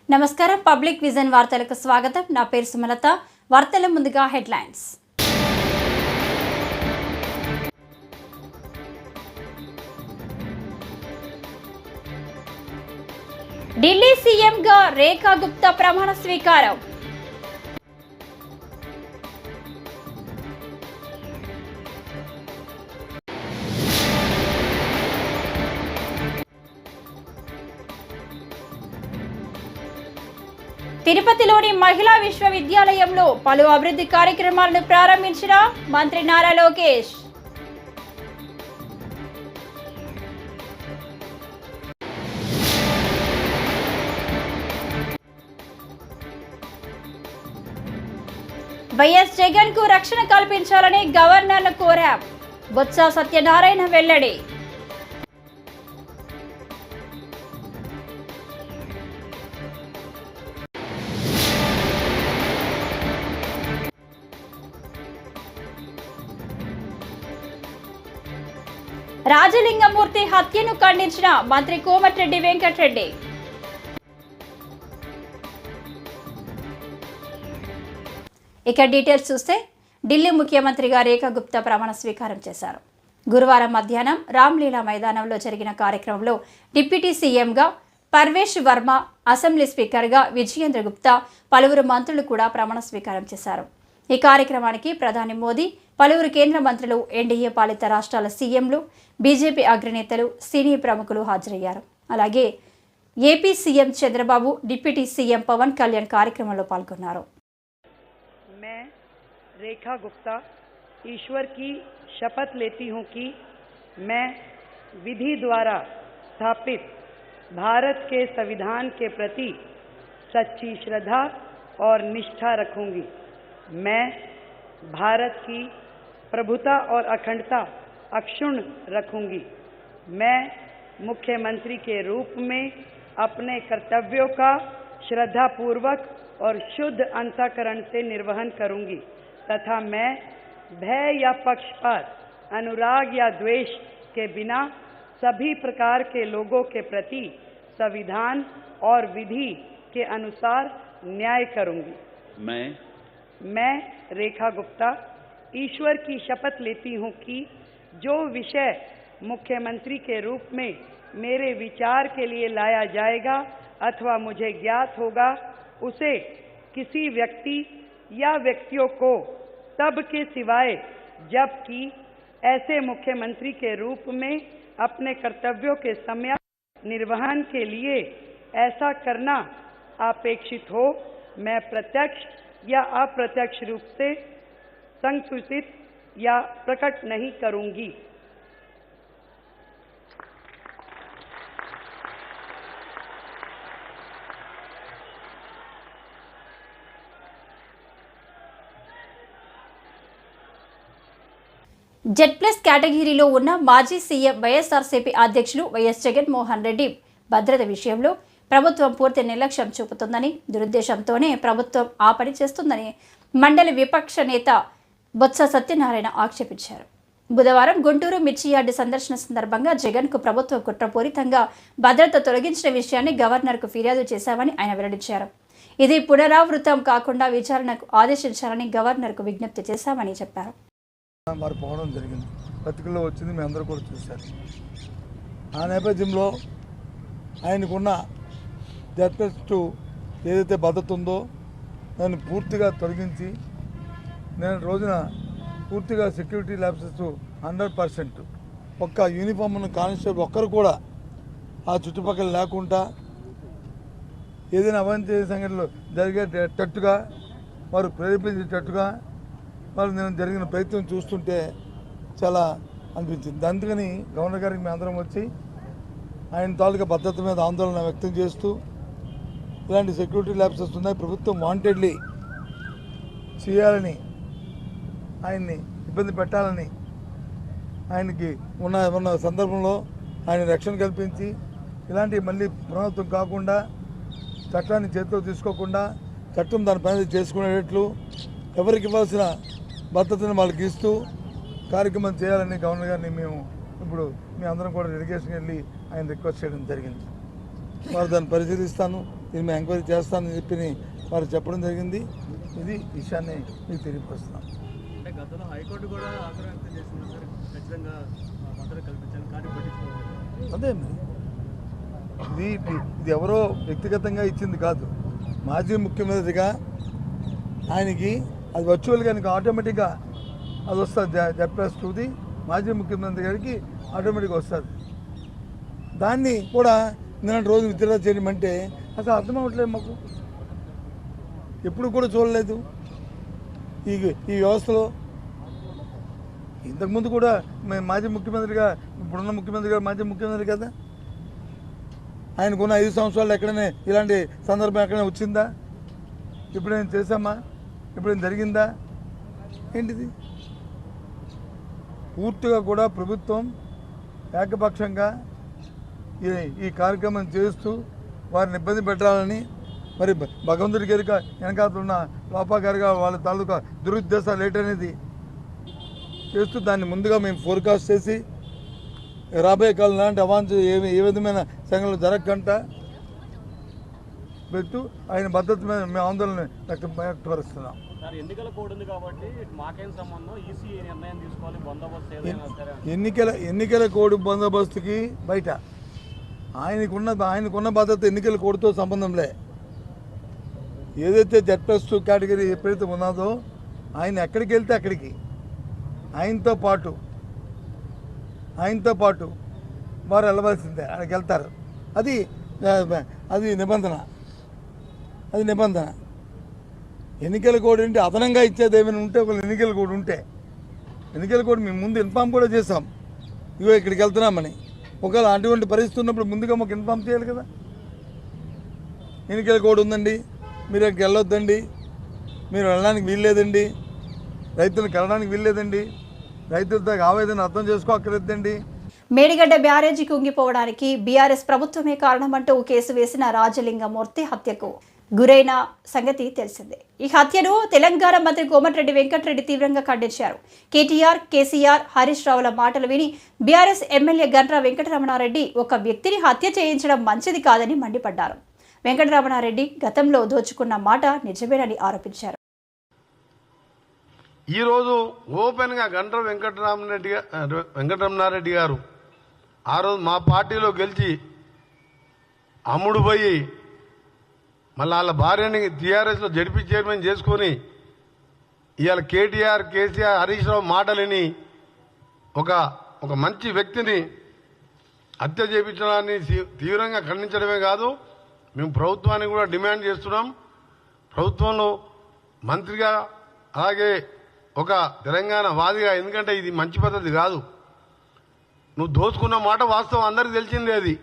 నమస్కారం public vision వార్తలకు స్వాగతం. నా పేరు సుమలత. వార్తల ముందుగా హెడ్లైన్స్. ఢిల్లీ సీఎంగా రేఖా గుప్తా ప్రమాణ స్వీకారం. తిరుపతిలోని మహిళా విశ్వవిద్యాలయంలో పలు అభివృద్ధి కార్యక్రమాలను ప్రారంభించిన మంత్రి నారా లోకేష్. వైఎస్ జగన్ కు రక్షణ కల్పించాలని గవర్నర్ను కోరాం. బొత్స సత్యనారాయణ వెల్లడి. రాజలింగమూర్తి హత్యను ఖండించిన మంత్రి కోమటిరెడ్డి వెంకటరెడ్డి. ఇక డీటెయిల్స్ చూస్తే ఢిల్లీ ముఖ్యమంత్రిగా రేఖా గుప్తా ప్రమాణ స్వీకారం చేశారు. గురువారం మధ్యాహ్నం రామ్లీలా మైదానంలో జరిగిన కార్యక్రమంలో డిప్యూటీ సీఎంగా పర్వేష్ వర్మ, అసెంబ్లీ స్పీకర్గా విజయేంద్ర గుప్తా, పలువురు మంత్రులు కూడా ప్రమాణ స్వీకారం చేశారు. ఈ కార్యక్రమానికి ప్రధాని మోదీ, పలువురు కేంద్ర మంత్రులు, ఎన్డీఏ పాలిత రాష్ట్రాల సీఎంలు, బీజేపీ అగ్రనేతలు, సినీ ప్రముఖులు హాజరయ్యారు. అలాగే AP CM Chandrababu, deputy CM Pawan Kalyan కార్యక్రమంలో పాల్గొన్నారు. मैं रेखा गुप्ता ईश्वर की शपथ लेती हूं कि मैं विधि द्वारा स्थापित भारत के संविधान के प्रति सच्ची श्रद्धा और निष्ठा रखूंगी. मैं भारत की प्रभुता और अखंडता अक्षुण्ण रखूंगी. मैं मुख्यमंत्री के रूप में अपने कर्तव्यों का श्रद्धापूर्वक और शुद्ध अंतःकरण से निर्वहन करूंगी तथा मैं भय या पक्षपात, अनुराग या द्वेष के बिना सभी प्रकार के लोगों के प्रति संविधान और विधि के अनुसार न्याय करूंगी. मैं रेखा गुप्ता ईश्वर की शपथ लेती हूं कि जो विषय मुख्यमंत्री के रूप में मेरे विचार के लिए लाया जाएगा अथवा मुझे ज्ञात होगा, उसे किसी व्यक्ति या व्यक्तियों को तब के सिवाय जबकि ऐसे मुख्यमंत्री के रूप में अपने कर्तव्यों के समय निर्वहन के लिए ऐसा करना अपेक्षित हो, मैं प्रत्यक्ष या अप्रत्यक्ष रूप से संसूचित या प्रकट नहीं करूंगी. జెడ్+ కేటగిరీలో ఉన్న మాజీ సీఎం వైఎస్ఆర్సీపీ అధ్యక్షులు వైఎస్ జగన్మోహన్ రెడ్డి భద్రత విషయంలో ప్రభుత్వం పూర్తి నిర్లక్ష్యం చూపుతుందని, దురుద్దేశంతోనే ప్రభుత్వం ఆ పని చేస్తుందని మండలి విపక్ష నేత బొత్స సత్యనారాయణ ఆక్షేపించారు. బుధవారం గుంటూరు మిర్చియార్డు సందర్శన సందర్భంగా జగన్కు ప్రభుత్వం కుట్రపూరితంగా భద్రత తొలగించిన విషయాన్ని గవర్నర్కు ఫిర్యాదు చేశామని ఆయన వెల్లడించారు. ఇది పునరావృతం కాకుండా విచారణకు ఆదేశించాలని గవర్నర్కు విజ్ఞప్తి చేశామని చెప్పారు. వారు పోవడం జరిగింది, పత్రికల్లో వచ్చింది, మీ అందరూ కూడా చూశారు. ఆ నేపథ్యంలో ఆయనకున్న జడ్పీ ఏదైతే భద్రత ఉందో దాన్ని పూర్తిగా తొలగించి నేను రోజున పూర్తిగా సెక్యూరిటీ ల్యాబ్సెస్ 100% ఒక్క యూనిఫామ్ ఉన్న కానిస్టేబుల్ ఒక్కరు కూడా ఆ చుట్టుపక్కల లేకుండా ఏదైనా అవాంఛనీయ సంఘటనలు జరిగేటట్టుగా వారు ప్రేరేపించేటట్టుగా వాళ్ళు నేను జరిగిన ప్రయత్నం చూస్తుంటే చాలా అనిపించింది. అందుకని గవర్నర్ గారికి మేము అందరం వచ్చి ఆయన తాలూకా భద్రత మీద ఆందోళన వ్యక్తం చేస్తూ ఇలాంటి సెక్యూరిటీ ల్యాబ్సెస్ ఉన్నాయి, ప్రభుత్వం వాంటెడ్లీ చేయాలని, ఆయన్ని ఇబ్బంది పెట్టాలని, ఆయనకి ఉన్న సందర్భంలో ఆయన రక్షణ కల్పించి ఇలాంటివి మళ్ళీ పునరావృతం కాకుండా, చట్టాన్ని చేతిలో తీసుకోకుండా చట్టం దాని పని చేసుకునేటట్లు ఎవరికి ఇవ్వాల్సిన భద్రతను వాళ్ళకి ఇస్తూ కార్యక్రమం చేయాలని గవర్నర్ గారిని మేము ఇప్పుడు మీ అందరం కూడా డెలిగేషన్కి వెళ్ళి ఆయన రిక్వెస్ట్ చేయడం జరిగింది. వారు దాన్ని పరిశీలిస్తాను. దీన్ని మేము ఎంక్వైరీ చేస్తానని చెప్పి వారు చెప్పడం జరిగింది. ఇది విషయాన్ని మీకు తెలియపరుస్తున్నాం. అంటే గతంలో హైకోర్టు కూడా ఆగ్రహం వ్యక్తం చేసింది సార్, ఖచ్చితంగా భద్రత కల్పించాలని, కానీ పట్టించుకోవాలి. అదే మరి ఇది ఎవరో వ్యక్తిగతంగా ఇచ్చింది కాదు. మాజీ ముఖ్యమంత్రిగా ఆయనకి అది వర్చువల్గా ఆయనకి ఆటోమేటిక్గా అది వస్తుంది. జెడ్+2ది మాజీ ముఖ్యమంత్రి గారికి ఆటోమేటిక్గా వస్తుంది. దాన్ని కూడా నిన్నటి రోజు విత్డ్రా చేయమంటే అసలు అర్థం అవ్వట్లేదు మాకు. ఎప్పుడు కూడా చూడలేదు ఈ వ్యవస్థలో. ఇంతకుముందు కూడా మేము మాజీ ముఖ్యమంత్రిగా, ఇప్పుడున్న ముఖ్యమంత్రి గారు మాజీ ముఖ్యమంత్రి కదా, ఆయనకున్న 5 సంవత్సరాలు ఎక్కడైనా ఇలాంటి సందర్భం ఎక్కడైనా వచ్చిందా? ఎప్పుడైనా చేశామా? ఎప్పుడైనా జరిగిందా? ఏంటిది? పూర్తిగా కూడా ప్రభుత్వం ఏకపక్షంగా ఈ కార్యక్రమం చేస్తూ వారిని ఇబ్బంది పెట్టాలని, మరి భగవంతుడి గారికి వెనకాతలు ఉన్న లోపా గారిగా వాళ్ళ తాలూకా దురుద్దేశాలు ఏంటనేది చేస్తూ దాన్ని ముందుగా మేము ఫోర్కాస్ట్ చేసి రాబోయే కాలం లాంటి అవాంఛ ఏ విధమైన సంఘటనలు జరగకుండా పెట్టు ఆయన భద్రత మీద మేము ఆందోళన వ్యక్తపరుస్తున్నాం. ఎన్నికల కోడ్ ఉంది కాబట్టి మాకేం సంబంధం, ఈసీ నిర్ణయం తీసుకోవాలి, బందోబస్తు. ఎన్నికల కోడ్ బందోబస్తుకి బయట ఆయనకున్న భద్రత ఎన్నికల కోడ్తో సంబంధంలే. ఏదైతే జెడ్+2 కేటగిరీ ఎప్పుడైతే ఉన్నదో ఆయన ఎక్కడికి వెళ్తే అక్కడికి ఆయనతో పాటు వారు వెళ్ళవలసిందే, అక్కడికి వెళ్తారు. అది నిబంధన. ఎన్నికల కోడ్ ఏంటి? అదనంగా ఇచ్చేది ఏమైనా ఉంటే ఒక ఎన్నికల కోడ్ ఉంటే, ఎన్నికల కోడ్ మేము ముందు ఇన్ఫామ్ కూడా చేసాం, ఇగో ఇక్కడికి వెళ్తున్నామని. ఒకవేళ అటువంటి పరిస్థితి ఉన్నప్పుడు ముందుగా మాకు ఇన్ఫామ్ చేయాలి కదా. ఎన్నికల కోడ్ ఉందండి, మీరు అక్కడికి వెళ్ళొద్దండి, మీరు వెళ్ళడానికి వీల్లేదండి, రైతులకు వెళ్ళడానికి వీల్లేదండి, రైతులతో ఆవేదన అర్థం చేసుకోక్కర్లేదండి. మేడిగడ్డ బ్యారేజీ కుంగిపోవడానికి బీఆర్ఎస్ ప్రభుత్వమే కారణమంటూ కేసు వేసిన రాజలింగమూర్తి హత్యకు గురైన సంగతి తెలిసిందే. ఈ హత్యను తెలంగాణ మంత్రి కోమటిరెడ్డి వెంకటరెడ్డి తీవ్రంగా ఖండించారు. కేటీఆర్, కేసీఆర్, హరీష్ రావుల మాటలు విని బీఆర్ఎస్ ఎమ్మెల్యే గండ్ర వెంకటరమణారెడ్డి ఒక వ్యక్తిని హత్య చేయించడం మంచిది కాదని మండిపడ్డారు. వెంకటరమణారెడ్డి గతంలో దోచుకున్న మాట నిజమేనని ఆరోపించారు. ఈరోజు ఓపెన్గా గండ్ర వెంకటరమణారెడ్డి గారు ఆ రోజు మా పార్టీలో గెలిచి అమ్ముడు పోయి మళ్ళీ వాళ్ళ భార్యని టీఆర్ఎస్లో జడ్పీ చైర్మన్ చేసుకొని ఇవాళ కేటీఆర్, కేసీఆర్, హరీష్ రావు మాటలని ఒక మంచి వ్యక్తిని హత్య చేయించడాన్ని తీవ్రంగా ఖండించడమే కాదు, మేము ప్రభుత్వానికి కూడా డిమాండ్ చేస్తున్నాం. ప్రభుత్వంలో మంత్రిగా అలాగే ఒక తెలంగాణ వాదిగా, ఎందుకంటే ఇది మంచి పద్ధతి కాదు. నువ్వు దోచుకున్న మాట వాస్తవం, అందరికీ తెలిసిందే. అది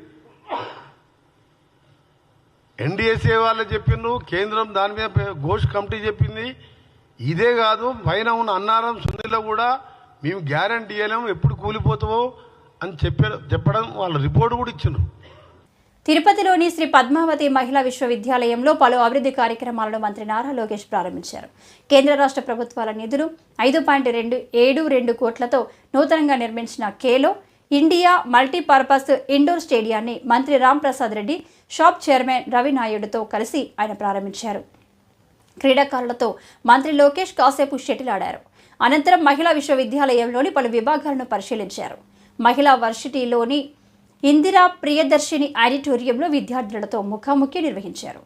ఎన్డీఎస్ఏ వాళ్ళు చెప్పిండ్రు, కేంద్రం దాని మీద ఘోష్ కమిటీ చెప్పింది. ఇదే కాదు, పైన ఉన్న అన్నారం సుందీలో కూడా మేము గ్యారంటీ ఇవ్వలేము, ఎప్పుడు కూలిపోతావో అని చెప్పడం వాళ్ళ రిపోర్ట్ కూడా ఇచ్చిండ్రు. తిరుపతిలోని శ్రీ పద్మావతి మహిళా విశ్వవిద్యాలయంలో పలు అభివృద్ధి కార్యక్రమాలను మంత్రి నారా లోకేష్ ప్రారంభించారు. కేంద్ర రాష్ట్ర ప్రభుత్వాల నిధులు 5.72 కోట్లతో నూతనంగా నిర్మించిన ఖేలో ఇండియా మల్టీపర్పస్ ఇండోర్ స్టేడియాన్ని మంత్రి రాంప్రసాద్ రెడ్డి, షాప్ చైర్మన్ రవి నాయుడుతో కలిసి ఆయన ప్రారంభించారు. క్రీడాకారులతో మంత్రి లోకేష్ కాసేపు షటిల్ ఆడారు. అనంతరం మహిళా విశ్వవిద్యాలయంలోని పలు విభాగాలను పరిశీలించారు. మహిళా వర్సిటీలోని ఇందిరా ప్రియదర్శిని ఆడిటోరియంలో విద్యార్థులతో ముఖాముఖి నిర్వహించారు.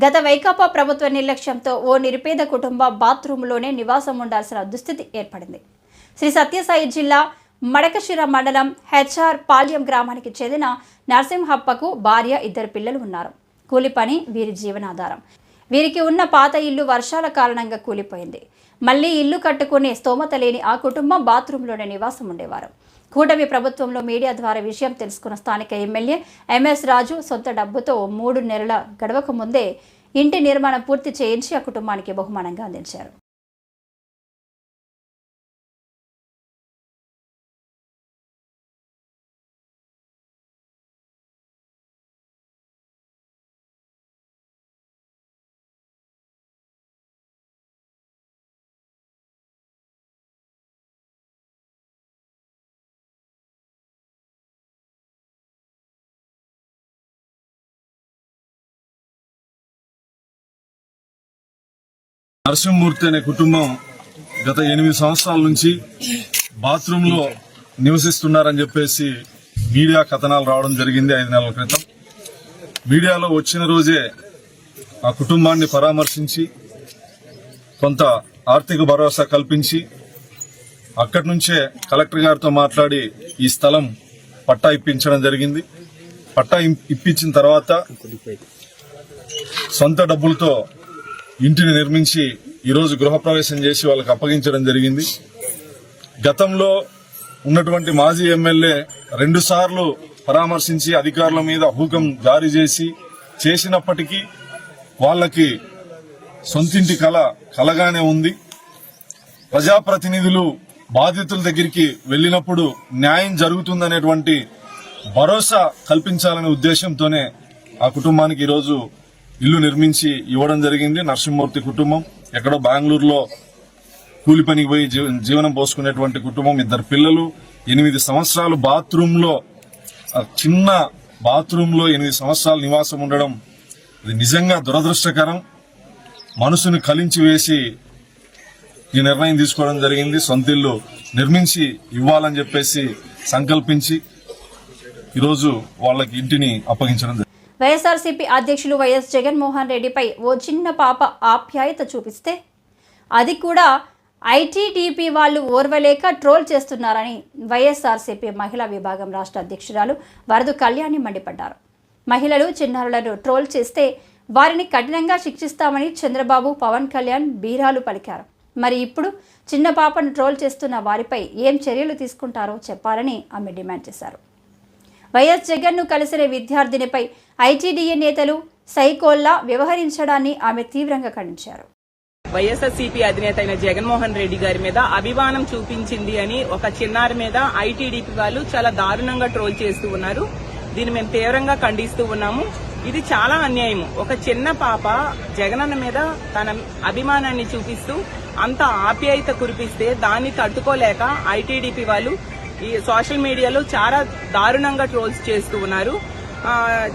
గత వైకాపా ప్రభుత్వ నిర్లక్ష్యంతో ఓ నిరుపేద కుటుంబ బాత్రూంలోనే నివాసం ఉండాల్సిన దుస్థితి ఏర్పడింది. శ్రీ సత్యసాయి జిల్లా మడకశిర మండలం హెచ్ఆర్ పాల్యం గ్రామానికి చెందిన నరసింహప్పకు భార్య, 2 పిల్లలు ఉన్నారు. కూలి పని వీరి జీవనాధారం. వీరికి ఉన్న పాత ఇల్లు వర్షాల కారణంగా కూలిపోయింది. మళ్లీ ఇల్లు కట్టుకునే స్తోమత లేని ఆ కుటుంబం బాత్రూంలోనే నివాసం ఉండేవారు. కూటమి ప్రభుత్వంలో మీడియా ద్వారా విషయం తెలుసుకున్న స్థానిక ఎమ్మెల్యే ఎంఎస్ రాజు సొంత డబ్బుతో 3 నెలల గడవక ముందే ఇంటి నిర్మాణం పూర్తి చేయించి ఆ కుటుంబానికి బహుమానంగా అందించారు. నరసింహమూర్తి అనే కుటుంబం గత 8 సంవత్సరాల నుంచి బాత్రూంలో నివసిస్తున్నారని చెప్పేసి మీడియా కథనాలు రావడం జరిగింది 5 నెలల క్రితం. మీడియాలో వచ్చిన రోజే ఆ కుటుంబాన్ని పరామర్శించి కొంత ఆర్థిక భరోసా కల్పించి అక్కడి నుంచే కలెక్టర్ గారితో మాట్లాడి ఈ స్థలం పట్టా ఇప్పించడం జరిగింది. పట్టా ఇప్పించిన తర్వాత సొంత డబ్బులతో ఇంటిని నిర్మించి ఈరోజు గృహప్రవేశం చేసి వాళ్ళకి అప్పగించడం జరిగింది. గతంలో ఉన్నటువంటి మాజీ ఎమ్మెల్యే 2 సార్లు పరామర్శించి అధికారుల మీద హుకం జారీ చేసినప్పటికీ వాళ్ళకి సొంతింటి కలగానే ఉంది. ప్రజాప్రతినిధులు బాధితుల దగ్గరికి వెళ్లినప్పుడు న్యాయం జరుగుతుందనేటువంటి భరోసా కల్పించాలనే ఉద్దేశంతోనే ఆ కుటుంబానికి ఈరోజు ఇల్లు నిర్మించి ఇవ్వడం జరిగింది. నరసింహమూర్తి కుటుంబం ఎక్కడో బెంగళూరులో కూలి పనికి పోయి జీవనం పోసుకునేటువంటి కుటుంబం. 2 పిల్లలు, 8 సంవత్సరాలు బాత్రూంలో, చిన్న బాత్రూంలో 8 సంవత్సరాలు నివాసం ఉండడం ఇది నిజంగా దురదృష్టకరం. మనసును కలించి వేసి ఈ నిర్ణయం తీసుకోవడం జరిగింది. సొంత ఇల్లు నిర్మించి ఇవ్వాలని చెప్పేసి సంకల్పించి ఈరోజు వాళ్ళకి ఇంటిని అప్పగించడం జరిగింది. వైఎస్ఆర్సీపీ అధ్యక్షులు వైఎస్ జగన్మోహన్ రెడ్డిపై ఓ చిన్న పాప ఆప్యాయత చూపిస్తే అది కూడా ఐటీడీపీ వాళ్ళు ఓర్వలేక ట్రోల్ చేస్తున్నారని వైఎస్ఆర్సీపీ మహిళా విభాగం రాష్ట్ర అధ్యక్షురాలు వరదు కళ్యాణి మండిపడ్డారు. మహిళలు, చిన్నారులను ట్రోల్ చేస్తే వారిని కఠినంగా శిక్షిస్తామని చంద్రబాబు, పవన్ కళ్యాణ్ బీరాలు పలికారు. మరి ఇప్పుడు చిన్న పాపను ట్రోల్ చేస్తున్న వారిపై ఏం చర్యలు తీసుకుంటారో చెప్పాలని ఆమె డిమాండ్ చేశారు. వైఎస్ జగన్ను కలిసిన విద్యార్థినిపై ఐటీడీఏ నేతలు సైకోల్లా వ్యవహరించడాన్ని ఆమె తీవ్రంగా ఖండించారు. వైఎస్ఆర్సీపీ అధినేత అయిన జగన్మోహన్ రెడ్డి గారి మీద అభిమానం చూపించింది అని ఒక చిన్నారి మీద ఐటీడీపీ వాళ్ళు చాలా దారుణంగా ట్రోల్ చేస్తూ ఉన్నారు. దీన్ని మేము తీవ్రంగా ఖండిస్తూ ఉన్నాము. ఇది చాలా అన్యాయం. ఒక చిన్న పాప జగనన్న మీద తన అభిమానాన్ని చూపిస్తూ అంత ఆప్యాయత కురిపిస్తే దాన్ని తట్టుకోలేక ఐటీడీపీ వాళ్ళు ఈ సోషల్ మీడియాలో చాలా దారుణంగా ట్రోల్స్ చేస్తూ ఉన్నారు.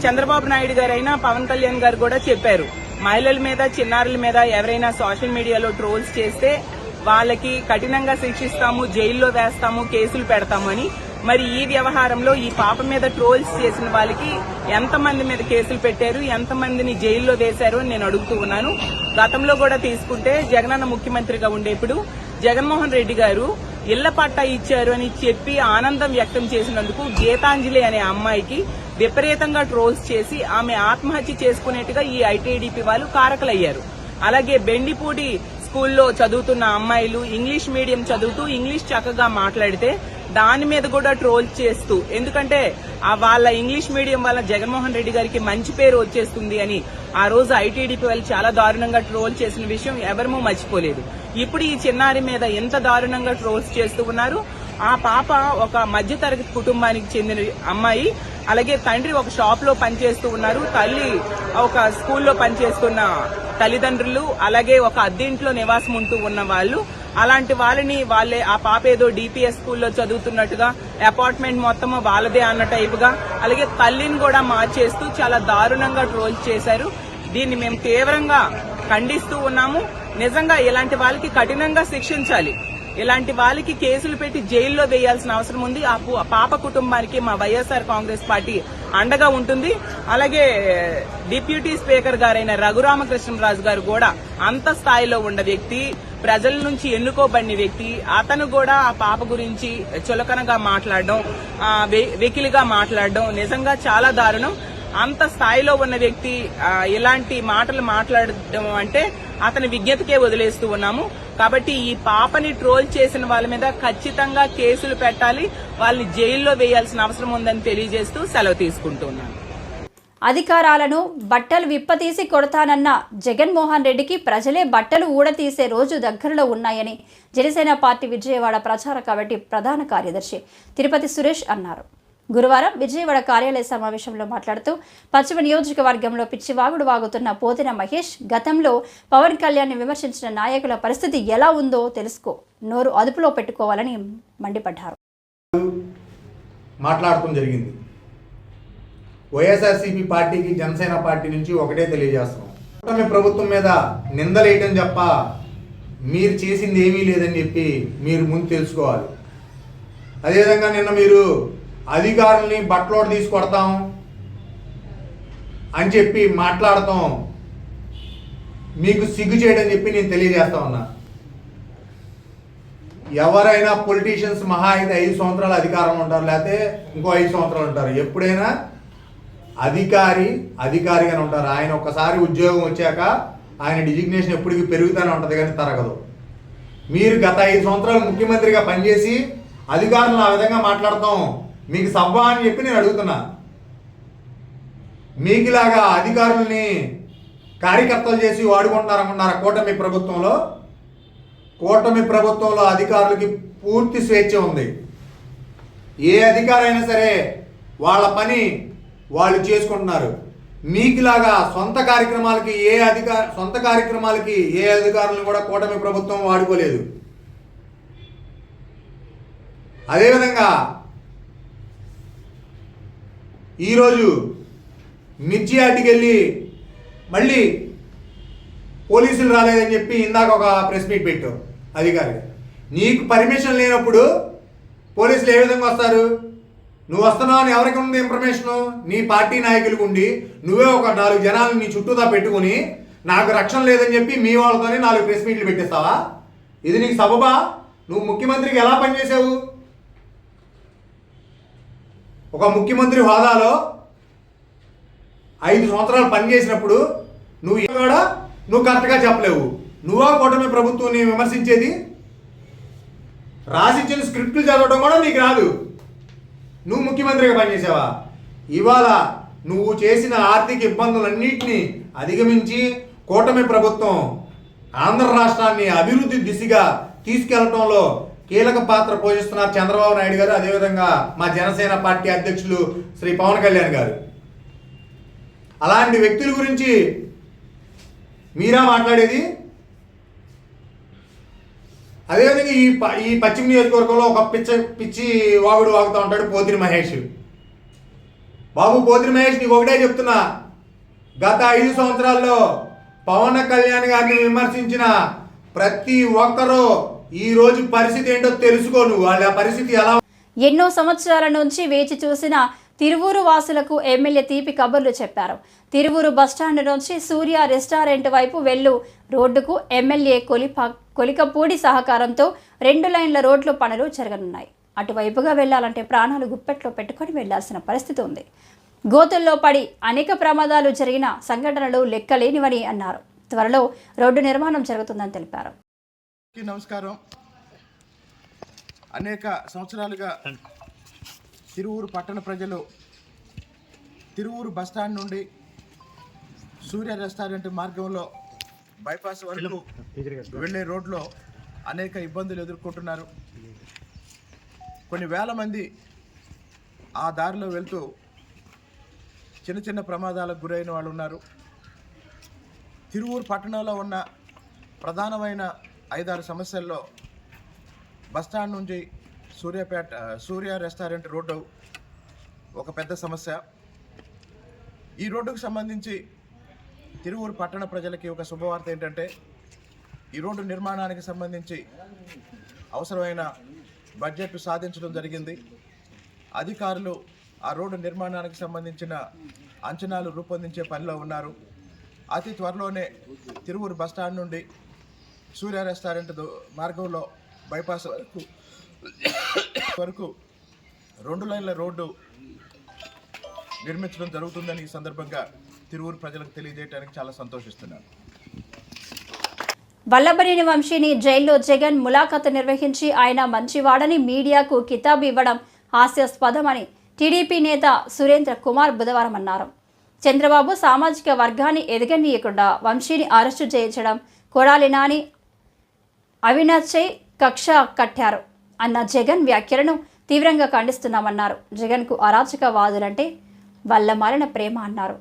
చంద్రబాబు నాయుడు గారైనా పవన్ కళ్యాణ్ గారు కూడా చెప్పారు, మహిళల మీద, చిన్నారుల మీద ఎవరైనా సోషల్ మీడియాలో ట్రోల్స్ చేస్తే వాళ్ళకి కఠినంగా శిక్షిస్తాము, జైల్లో వేస్తాము, కేసులు పెడతామని. మరి ఈ వ్యవహారంలో ఈ పాప మీద ట్రోల్స్ చేసిన వాళ్ళకి ఎంతమంది మీద కేసులు పెట్టారు, ఎంతమందిని జైల్లో వేశారు అని నేను అడుగుతూ ఉన్నాను. గతంలో కూడా తీసుకుంటే జగనన్న ముఖ్యమంత్రిగా ఉండేప్పుడు జగన్మోహన్ రెడ్డి గారు ఇళ్ల పట్టా ఇచ్చారు అని చెప్పి ఆనందం వ్యక్తం చేసినందుకు గీతాంజలి అనే అమ్మాయికి విపరీతంగా ట్రోల్స్ చేసి ఆమె ఆత్మహత్య చేసుకునేట్టుగా ఈ ఐటీడీపీ వాళ్ళు కారకులయ్యారు. అలాగే బెండిపూడి స్కూల్లో చదువుతున్న అమ్మాయిలు ఇంగ్లీష్ మీడియం చదువుతూ ఇంగ్లీష్ చక్కగా మాట్లాడితే దాని మీద కూడా ట్రోల్ చేస్తూ, ఎందుకంటే వాళ్ళ ఇంగ్లీష్ మీడియం వల్ల జగన్మోహన్ రెడ్డి గారికి మంచి పేరు వచ్చేస్తుంది అని ఆ రోజు ఐటీడీపీ వాళ్ళు చాలా దారుణంగా ట్రోల్ చేసిన విషయం ఎవరూ మర్చిపోలేదు. ఇప్పుడు ఈ చిన్నారి మీద ఎంత దారుణంగా ట్రోల్స్ చేస్తూ ఉన్నారు. ఆ పాప ఒక మధ్యతరగతి కుటుంబానికి చెందిన అమ్మాయి. అలాగే తండ్రి ఒక షాప్ లో పనిచేస్తూ ఉన్నారు, తల్లి ఒక స్కూల్లో పనిచేస్తున్న తల్లిదండ్రులు, అలాగే ఒక అద్దెంట్లో నివాసం ఉంటూ ఉన్న వాళ్ళు. అలాంటి వాళ్ళని ఆ పాప ఏదో డిపిఎస్ స్కూల్లో చదువుతున్నట్టుగా అపార్ట్మెంట్ మొత్తం వాళ్ళదే అన్న టైపుగా, అలాగే తల్లిని కూడా మార్చేస్తూ చాలా దారుణంగా ట్రోల్ చేశారు. దీన్ని మేము తీవ్రంగా ఖండిస్తూ ఉన్నాము. నిజంగా ఇలాంటి వాళ్ళకి కఠినంగా శిక్షించాలి. ఇలాంటి వాళ్ళకి కేసులు పెట్టి జైల్లో వేయాల్సిన అవసరం ఉంది. ఆ పాప కుటుంబానికి మా వైఎస్ఆర్ కాంగ్రెస్ పార్టీ అండగా ఉంటుంది. అలాగే డిప్యూటీ స్పీకర్ గారైన రఘురామకృష్ణరాజు గారు కూడా అంత స్థాయిలో ఉన్న వ్యక్తి, ప్రజల నుంచి ఎన్నుకోబడిన వ్యక్తి. అతను కూడా ఆ పాప గురించి చులకనగా మాట్లాడడం, వెకిలిగా మాట్లాడడం నిజంగా చాలా దారుణం. అంత స్థాయిలో ఉన్న వ్యక్తి ఇలాంటి మాటలు మాట్లాడడం అంటే అతని విజ్ఞతకే వదిలేస్తూ ఉన్నాము. కాబట్టి ఈ పాపని ట్రోల్ చేసిన వాళ్ళ మీద ఖచ్చితంగా కేసులు పెట్టాలి, వాళ్ళని జైల్లో వేయాల్సిన అవసరం ఉందని తెలియజేస్తూ సెలవు తీసుకుంటున్నాను. అధికారాలను బట్టలు విప్పతీసి కొడతానన్న జగన్మోహన్ రెడ్డికి ప్రజలే బట్టలు ఊడతీసే రోజు దగ్గరలో ఉన్నాయని జనసేన పార్టీ విజయవాడ ప్రచార కమిటీ ప్రధాన కార్యదర్శి తిరుపతి సురేష్ అన్నారు. గురువారం విజయవాడ కార్యాలయ సమావేశంలో మాట్లాడుతూ పశ్చిమ నియోజకవర్గంలో పిచ్చివాగుడు వాగుతున్న పోతిన మహేష్, గతంలో పవన్ కళ్యాణ్ విమర్శించిన నాయకుల పరిస్థితి ఎలా ఉందో తెలుసుకో, నోరు అదుపులో పెట్టుకోవాలని మండిపడ్డారు. మాట్లాడటం జరిగింది. వైఎస్ఆర్సీపీ పార్టీకి జనసేన పార్టీ నుంచి ఒకటే తెలియజేస్తున్నాం, కూటమి ప్రభుత్వం మీద నిందలేయటం తప్ప మీరు చేసింది ఏమీ లేదని చెప్పి మీరు ముందు తెలుసుకోవాలి. అదేవిధంగా నిన్న మీరు అధికారుల్ని బట్టలోడు తీసుకొడతాం అని చెప్పి మాట్లాడటం మీకు సిగ్గు చేయడం చెప్పి నేను తెలియజేస్తా ఉన్నా. ఎవరైనా పొలిటీషియన్స్ మహా అయితే 5 సంవత్సరాలు అధికారంలో ఉంటారు, లేకపోతే ఇంకో 5 సంవత్సరాలు ఉంటారు. ఎప్పుడైనా అధికారిగానే ఉంటారు. ఆయన ఒక్కసారి ఉద్యోగం వచ్చాక ఆయన డిజిగ్నేషన్ ఎప్పటికీ పెరుగుతూనే ఉంటుంది కానీ తరగదు. మీరు గత 5 సంవత్సరాలు ముఖ్యమంత్రిగా పనిచేసి అధికారులను ఆ విధంగా మాట్లాడతాం మీకు సవ్వా అని చెప్పి నేను అడుగుతున్నా. మీకులాగా అధికారుల్ని కార్యకర్తలు చేసి వాడుకుంటున్నారనుకున్నారా? కూటమి ప్రభుత్వంలో అధికారులకి పూర్తి స్వేచ్ఛ ఉంది. ఏ అధికారైనా సరే వాళ్ళ పని వాళ్ళు చేసుకుంటున్నారు. మీకులాగా సొంత కార్యక్రమాలకి ఏ అధికారులను కూడా కూటమి ప్రభుత్వం వాడుకోలేదు. అదేవిధంగా ఈరోజు మిర్చి యార్డుకెళ్ళి మళ్ళీ పోలీసులు రాలేదని చెప్పి ఇందాక ఒక ప్రెస్ మీట్ పెట్టావు అధికారి. నీకు పర్మిషన్ లేనప్పుడు పోలీసులు ఏ విధంగా వస్తారు? నువ్వు వస్తున్నావు అని ఎవరికి ఉంది ఇన్ఫర్మేషను? నీ పార్టీ నాయకులకు ఉండి నువ్వే ఒక 4 జనాలను నీ చుట్టూతా పెట్టుకుని నాకు రక్షణ లేదని చెప్పి మీ వాళ్ళతోనే 4 ప్రెస్ మీట్లు పెట్టిస్తావా? ఇది నీకు సబబా? నువ్వు ముఖ్యమంత్రికి ఎలా పనిచేసావు? ఒక ముఖ్యమంత్రి హోదాలో 5 సంవత్సరాలు పనిచేసినప్పుడు నువ్వు కరెక్ట్గా చెప్పలేవు. నువ్వా కూటమి ప్రభుత్వాన్ని విమర్శించేది? రాసిచ్చిన స్క్రిప్ట్లు చదవడం కూడా నీకు రాదు. నువ్వు ముఖ్యమంత్రిగా పనిచేసావా? ఇవాళ నువ్వు చేసిన ఆర్థిక ఇబ్బందులన్నింటినీ అధిగమించి కూటమి ప్రభుత్వం ఆంధ్ర రాష్ట్రాన్ని అభివృద్ధి దిశగా తీసుకెళ్లడంలో కీలక పాత్ర పోషిస్తున్నారు చంద్రబాబు నాయుడు గారు, అదేవిధంగా మా జనసేన పార్టీ అధ్యక్షులు శ్రీ పవన్ కళ్యాణ్ గారు. అలాంటి వ్యక్తుల గురించి మీరా మాట్లాడేది? అదేవిధంగా ఈ పశ్చిమ నియోజకవర్గంలో ఒక పిచ్చి వాగుడు వాగుతూ ఉంటాడు పోతిరి మహేష్. బాబు పోతిరి మహేష్, నీకు ఒకటే చెప్తున్నా, గత 5 సంవత్సరాల్లో పవన్ కళ్యాణ్ గారిని విమర్శించిన ప్రతి ఒక్కరూ ఈ రోజు పరిస్థితి ఏంటో తెలుసుకో. నువ్వు వాళ్ళ పరిస్థితి ఎలా. ఎన్నో సంవత్సరాల నుంచి వేచి చూసిన తిరువూరు వాసులకు ఎమ్మెల్యే తీపి కబుర్లు చెప్పారు. తిరువూరు బస్టాండ్ నుంచి సూర్య రెస్టారెంట్ వైపు వెళ్ళు రోడ్డుకు ఎమ్మెల్యే కొలికపూడి సహకారంతో 2 లైన్ల రోడ్లు పనులు జరగనున్నాయి. అటువైపుగా వెళ్లాలంటే ప్రాణాలు గుప్పెట్లో పెట్టుకొని వెళ్లాల్సిన పరిస్థితి ఉంది. గోతుల్లో పడి అనేక ప్రమాదాలు జరిగిన సంఘటనలు లెక్కలేనివని అన్నారు. త్వరలో రోడ్డు నిర్మాణం జరుగుతుందని తెలిపారు. నమస్కారం. అనేక సంవత్సరాలుగా తిరువూరు పట్టణ ప్రజలు తిరువూరు బస్టాండ్ నుండి సూర్య రెస్టారెంట్ మార్గంలో బైపాస్ వరకు వెళ్ళే రోడ్లో అనేక ఇబ్బందులు ఎదుర్కొంటున్నారు. కొన్ని వేల మంది ఆ దారిలో వెళ్తూ చిన్న ప్రమాదాలకు గురైన వాళ్ళు ఉన్నారు. తిరువూరు పట్టణంలో ఉన్న ప్రధానమైన 5-6 సమస్యల్లో బస్టాండ్ నుంచి సూర్య రెస్టారెంట్ రోడ్డు ఒక పెద్ద సమస్య. ఈ రోడ్డుకు సంబంధించి తిరువూరు పట్టణ ప్రజలకి ఒక శుభవార్త ఏంటంటే, ఈ రోడ్డు నిర్మాణానికి సంబంధించి అవసరమైన బడ్జెట్ సాధించడం జరిగింది. అధికారులు ఆ రోడ్డు నిర్మాణానికి సంబంధించిన అంచనాలు రూపొందించే పనిలో ఉన్నారు. అతి త్వరలోనే తిరువూరు బస్టాండ్ నుండి సూర్య రెస్టారెంట్ మార్గంలో బైపాస్ వరకు 2 లైన్ల రోడ్డు నిర్మించడం జరుగుతుందని ఈ సందర్భంగా తిరువూరు ప్రజలకు తెలియజేయడానికి చాలా సంతోషిస్తున్నాను. వల్లభనేని వంశీని జైల్లో జగన్ ములాఖాతు నిర్వహించి ఆయన మంచివాడని మీడియాకు కితాబు ఇవ్వడం హాస్యాస్పదమని టీడీపీ నేత సురేంద్ర కుమార్ బుధవారం అన్నారు. చంద్రబాబు సామాజిక వర్గాన్ని ఎదగనీయకుండా వంశీని అరెస్టు చేయించడం కొడాలి నాని అవినాశ్చై కక్ష కట్టారు అన్న జగన్ వ్యాఖ్యలను తీవ్రంగా ఖండిస్తున్నామన్నారు. జగన్కు అరాచకవాదులంటే వల్లమాలిన ప్రేమ అన్నారు.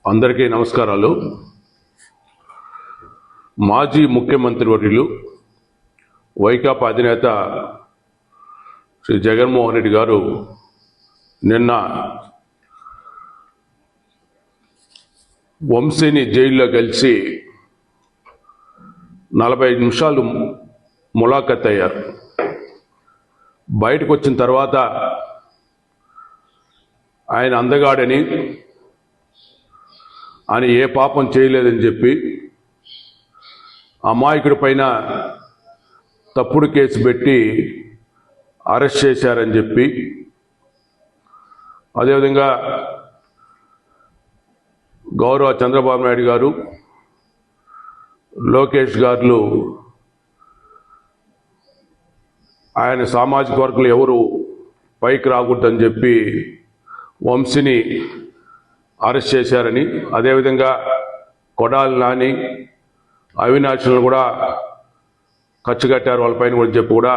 అందరికీ నమస్కారాలు. మాజీ ముఖ్యమంత్రి వర్యులు వైకాపా అధినేత శ్రీ జగన్మోహన్ రెడ్డి గారు నిన్న వంశీని జైల్లో కలిసి 45 నిమిషాలు ములాఖత్ అయ్యారు. బయటకు వచ్చిన తర్వాత ఆయన అందగాడని, ఆయన ఏ పాపం చేయలేదని చెప్పి అమాయకుడి పైన తప్పుడు కేసు పెట్టి అరెస్ట్ చేశారని చెప్పి, అదేవిధంగా గౌరవ చంద్రబాబు నాయుడు గారు, లోకేష్ గారు ఆయన సామాజిక వర్గాలు ఎవరు పైకి రాకూడదని చెప్పి వంశీని అరెస్ట్ చేశారని, అదేవిధంగా కొడాలి నాని అవినాష్లను కూడా ఖర్చు కట్టారు వాళ్ళపైన కూడా చెప్పి కూడా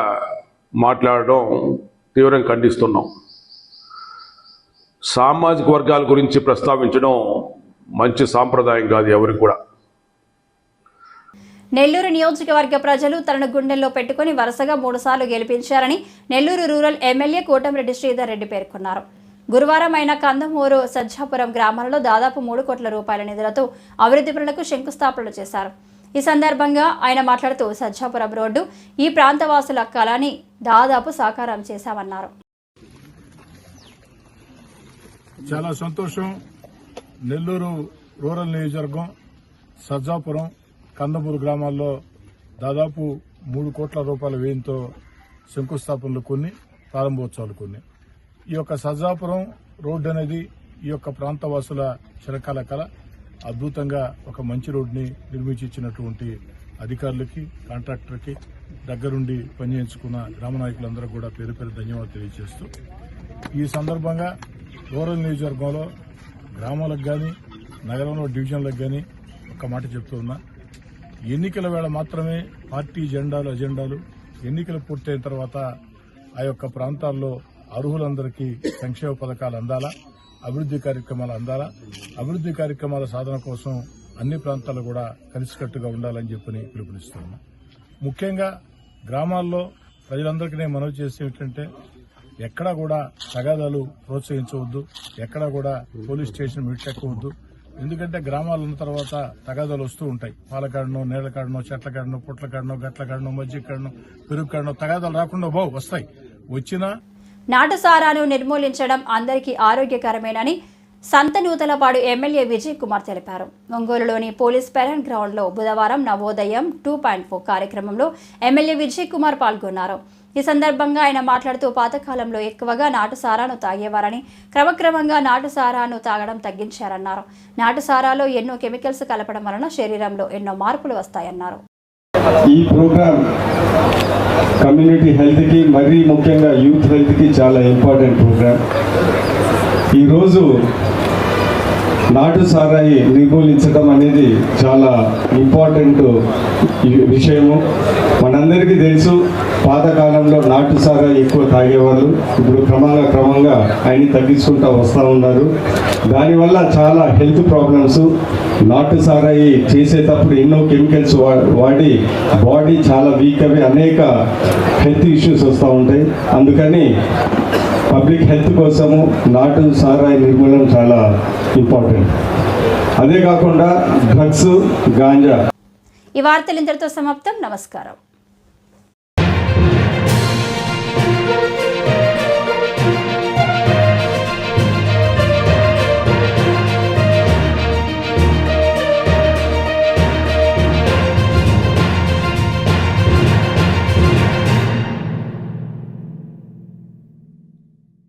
మాట్లాడడం తీవ్రంగా ఖండిస్తున్నాం. సామాజిక వర్గాల గురించి ప్రస్తావించడం మంచి సాంప్రదాయం కాదు ఎవరికి కూడా. నెల్లూరు నియోజకవర్గ ప్రజలు తనను గుండెల్లో పెట్టుకుని వరుసగా 3 సార్లు గెలిపించారని నెల్లూరు రూరల్ ఎమ్మెల్యే కోటంరెడ్డి శ్రీధర్ రెడ్డి పేర్కొన్నారు. గురువారం ఆయన కందమూరు సజ్జాపురం గ్రామాలలో దాదాపు 3 కోట్ల రూపాయల నిధులతో అభివృద్ధి పనులకు శంకుస్థాపనలు చేశారు. ఈ సందర్భంగా ఆయన మాట్లాడుతూ సజ్జాపురం రోడ్డు ఈ ప్రాంతవాసుల కళని దాదాపు సాకారం చేశామన్నారు. చాలా సంతోషం. నెల్లూరు రూరల్ నియోజకవర్గం సజ్జాపురం కందమూరు గ్రామాల్లో దాదాపు 3 కోట్ల రూపాయల వ్యయంతో శంకుస్థాపనలు కొన్ని, ప్రారంభోత్సవాలు కొన్ని. ఈ యొక్క సజ్జాపురం రోడ్డు అనేది ఈ యొక్క ప్రాంతవాసుల చిరకాల కళ. అద్భుతంగా ఒక మంచి రోడ్డుని నిర్మించి ఇచ్చినటువంటి అధికారులకి, కాంట్రాక్టర్కి, దగ్గరుండి పనిచేయించుకున్న గ్రామ నాయకులందరూ కూడా పేరు పేరు ధన్యవాదాలు తెలియజేస్తూ, ఈ సందర్భంగా రూరల్ నియోజకవర్గంలో గ్రామాలకు కానీ నగరంలో డివిజన్లకు కానీ ఒక మాట చెప్తూ ఉన్నా, ఎన్నికల వేళ మాత్రమే పార్టీ అజెండాలు ఎన్నికలు పూర్తయిన తర్వాత ఆ యొక్క ప్రాంతాల్లో అర్హులందరికీ సంక్షేమ పథకాలు అందాలా, అభివృద్ధి కార్యక్రమాలు అందాలా, అభివృద్ధి కార్యక్రమాల సాధన కోసం అన్ని ప్రాంతాలు కూడా కలిసికట్టుగా ఉండాలని చెప్పని పిలుపునిస్తున్నాం. ముఖ్యంగా గ్రామాల్లో ప్రజలందరికీ నేను మనవి చేసే ఏంటంటే, ఎక్కడా కూడా తగాదాలు ప్రోత్సహించవద్దు, ఎక్కడా కూడా పోలీస్ స్టేషన్ మిట్టెక్కవద్దు. ఎందుకంటే గ్రామాలు ఉన్న తర్వాత తగాదాలు వస్తూ ఉంటాయి. పాలకాడనో, నీళ్లకాడనో, చెట్లకాడనో, పుట్లకాడనో, గట్లకాడనో, మజ్జిగకాడనో, పెరుగుకాడనో తగాదాలు రాకుండా వస్తాయి. వచ్చినా నాటుసారాను నిర్మూలించడం అందరికీ ఆరోగ్యకరమేనని సంతనూతలపాడు ఎమ్మెల్యే విజయ్ కుమార్ తెలిపారు. ఒంగోలులోని పోలీస్ పెరెడ్ గ్రౌండ్లో బుధవారం నవోదయం 2.4 కార్యక్రమంలో ఎమ్మెల్యే విజయ్ కుమార్ పాల్గొన్నారు. ఈ సందర్భంగా ఆయన మాట్లాడుతూ పాతకాలంలో ఎక్కువగా నాటుసారాను తాగేవారని క్రమక్రమంగా నాటుసారాను తాగడం తగ్గించారన్నారు. నాటుసారాలో ఎన్నో కెమికల్స్ కలపడం వలన శరీరంలో ఎన్నో మార్పులు వస్తాయన్నారు. ఈ ప్రోగ్రాం కమ్యూనిటీ హెల్త్కి, మరీ ముఖ్యంగా యూత్ హెల్త్కి చాలా ఇంపార్టెంట్ ప్రోగ్రాం. ఈరోజు నాటు సారాయి నిర్మూలించడం అనేది చాలా ఇంపార్టెంట్ విషయము. మనందరికీ తెలుసు, పాతకాలంలో నాటు సారాయి ఎక్కువ తాగేవాళ్ళు. ఇప్పుడు క్రమంగా ఆయన్ని తగ్గించుకుంటూ వస్తూ ఉన్నారు. దానివల్ల చాలా హెల్త్ ప్రాబ్లమ్స్, నాటు సారాయి చేసేటప్పుడు ఎన్నో కెమికల్స్ వాడి బాడీ చాలా వీక్ అవి అనేక హెల్త్ ఇష్యూస్ వస్తూ ఉంటాయి. అందుకని పబ్లిక్ హెల్త్ కోసము నాటు సారాయి నిర్మూలన చాలా ఇంపార్టెంట్. అదే కాకుండా డ్రగ్స్, గాంజా. ఈ వార్తలు ఇంతటితో సమాప్తం. నమస్కారం.